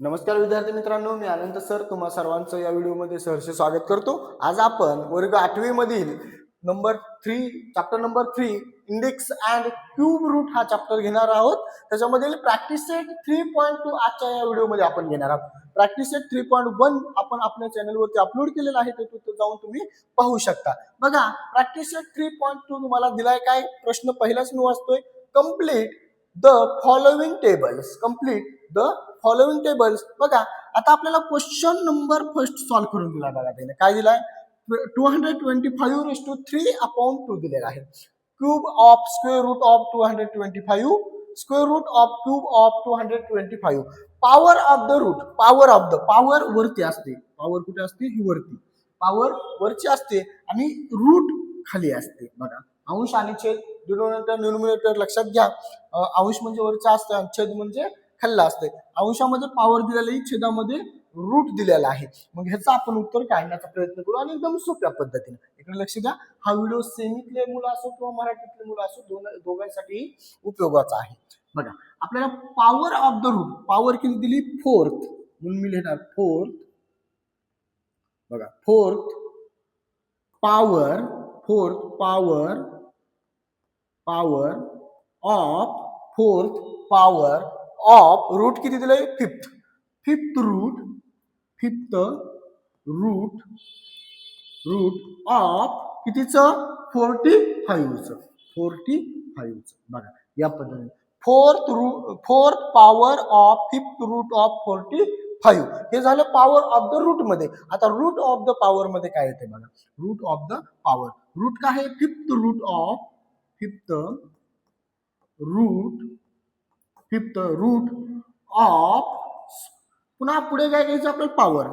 नमस्कार विद्यार्थी मित्रांनो, मी आनंद सर तुम्हा सर्वांचं या व्हिडिओमध्ये सहर्ष स्वागत करतो। आज आपण वर्ग 8वी मधील chapter number 3 index and cube root हा चॅप्टर घेणार आहोत। त्याच्यामधील प्रॅक्टिस सेट 3.2 आजच्या या व्हिडिओमध्ये आपण घेणार आहोत। प्रॅक्टिस सेट 3.1 आपण आपल्या चॅनलवरती अपलोड केलेला आहे, ते तिथे जाऊन तुम्ही पाहू शकता। बघा, प्रॅक्टिस सेट 3.2 तुम्हाला दिलाय काय प्रश्न पहिलाच मी वाचतोय, complete the following tables. Complete the following tables. बघा, आता आपल्याला क्वेश्चन नंबर फर्स्ट सॉल्व्ह करून दिला। बघा त्याने काय दिलाय, 225/3/2 दिलेला आहे। Cube of square root of 225, square root of cube of 225, power of the root, power वरती असते, पॉवर कुठे असते, ही वरती, पॉवर वरची असते आणि रूट खाली असते। बघा, अंश आणि छेद, डिनोमिनेटर न्यूमरेटर लक्षात घ्या। अंश म्हणजे वरचा असते आणि छेद म्हणजे खाल्ला असते। अंशामध्ये पॉवर दिलेली, छेदामध्ये रूट दिलेला आहे। मग ह्याचं आपण उत्तर काढण्याचा प्रयत्न करू आणि एकदम सोप्या पद्धतीने। इकडे लक्ष द्या, हा व्हिडिओ सेमीतले मुलं असो किंवा मराठीतले मुलं असो, दोघांसाठी उपयोगाचा आहे। बघा, आपल्याला power of the root, power किती दिली, 4th, म्हणून मी लिहिणार 4th। बघा, 4th पॉवर ऑफ रूट किती दिलंय, 5th रूट ऑफ कितीचं, 45चं। बघा या पद्धतीने, fourth power of 5th root of 45, हे झालं पॉवर ऑफ द रूट मध्ये। आता रूट ऑफ द पॉवर मध्ये काय येते बघा, root of the power, root काय आहे, 5th रूट ऑफ, पुन्हा पुढे काय घ्यायचं आपल्याला, पॉवर,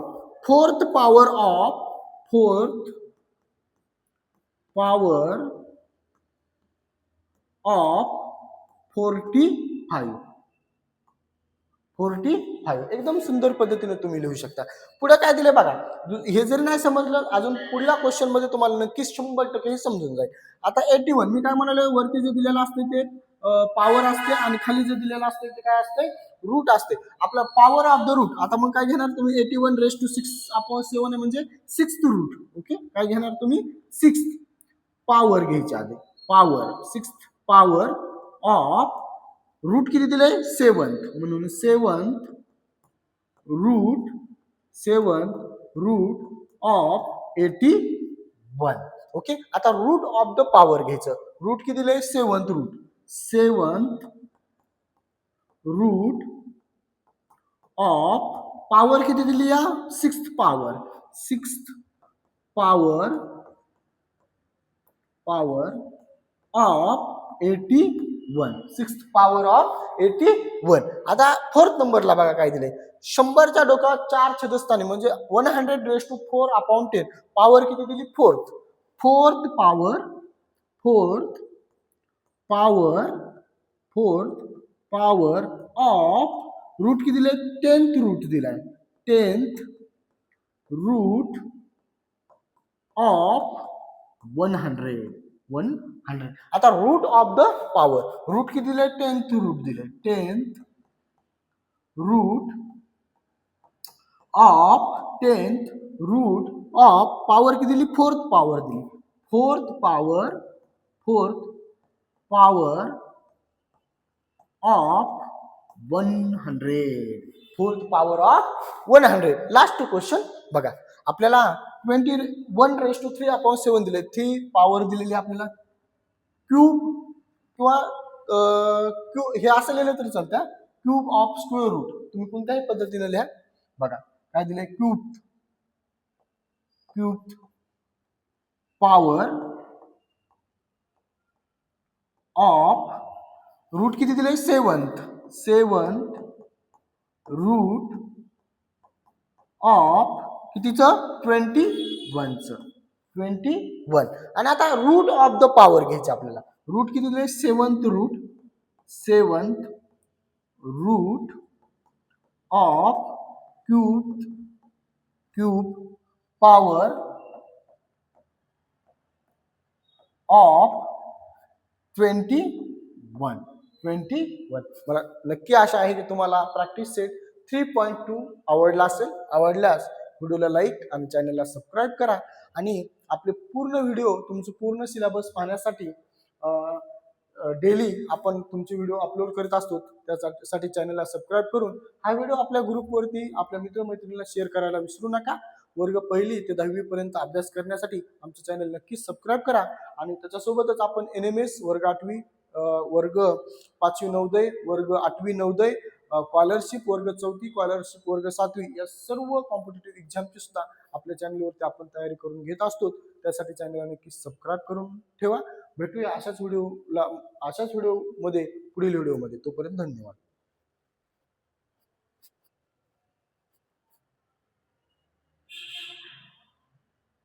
फोर्थ पॉवर ऑफ 45, एकदम सुंदर पद्धतीने तुम्ही लिहू शकता। पुढे काय दिले बघा, हे जर नाही समजलं, अजून पुढल्या क्वेश्चन मध्ये तुम्हाला नक्कीच 100% हे समजून जाईल। आता 81, मी काय म्हणाले, वरती जे दिलेलं असते ते पॉवर असते आणि खाली जे दिलेलं असते ते काय असते, रूट असते। आपला पॉवर ऑफ द रूट, आता मग काय घेणार तुम्ही, 81/6/7 म्हणजे 6th रूट। ओके, काय घेणार तुम्ही, 6th पॉवर घ्यायची आधी, power 6th power of route किती दिले, 7th, म्हणून 7th रूट ऑफ 81। ओके, आता रूट ऑफ द पॉवर घ्यायचं, रूट किती दिले, 7th रूट ऑफ पॉवर किती दिली या, 6th power of 81, 6th power of 81। आता 4th नंबरला बघा काय दिले, 100च्या डोक्यावर 4 छेदस्थानी म्हणजे 100/4/10, पॉवर किती दिली, 4th पॉवर ऑफ रूट किती दिले, 10th रूट दिलाय, 10th रूट ऑफ 100। आता root of the power, root किती दिले, 10th रूट दिले, 10th रूट ऑफ पॉवर किती दिली, 4th पॉवर दिली, 4th power of 100, 4th power of 100। Last question बघा, आपल्याला 21/3/7 दिले, 3 पॉवर दिलेली आपल्याला, क्यूब किंवा हे असं लिहिलं तरी चालतं, क्यूब ऑफ स्क्वेअर रूट, तुम्ही कोणत्याही पद्धतीने लिहा। बघा काय दिले, क्यूब पॉवर ऑफ रूट किती दिले, 7th रूट ऑफ कितीचं, 21। आणि आता रूट ऑफ द पॉवर घ्यायचं आपल्याला, रूट किती दिले, 7th root of cube power of 21। मला नक्की आशा आहे की तुम्हाला प्रॅक्टिस सेट 3.2 आवडला असेल, आवडल्यास व्हिडिओला लाईक आणि चॅनलला सबस्क्राईब करा आणि आपले पूर्ण व्हिडिओ तुमचं पूर्ण सिलेबस पाहण्यासाठी डेली आपण तुमचे व्हिडिओ अपलोड करत असतो, त्यासाठी चॅनलला सबस्क्राईब करून हा व्हिडिओ आपल्या ग्रुपवरती आपल्या मित्रमैत्रिणींना शेअर करायला विसरू नका. वर्ग 1 ते 10वी पर्यंत अभ्यास करण्यासाठी आमचं चॅनल नक्कीच सबस्क्राईब करा आणि त्याच्यासोबतच आपण NMS वर्ग 8वी, वर्ग 5वी नवोदय, वर्ग 8वी नवोदय, स्कॉलरशिप वर्ग 4थी, स्कॉलरशिप वर्ग 7वी या सर्व कॉम्पिटिटिव्ह एक्झामची सुद्धा आपल्या चॅनलवरती आपण तयारी करून घेत असतो. त्यासाठी चॅनलला नक्की सबस्क्राईब करून ठेवा. भेटूया अशाच व्हिडिओमध्ये पुढील व्हिडिओमध्ये. तोपर्यंत धन्यवाद.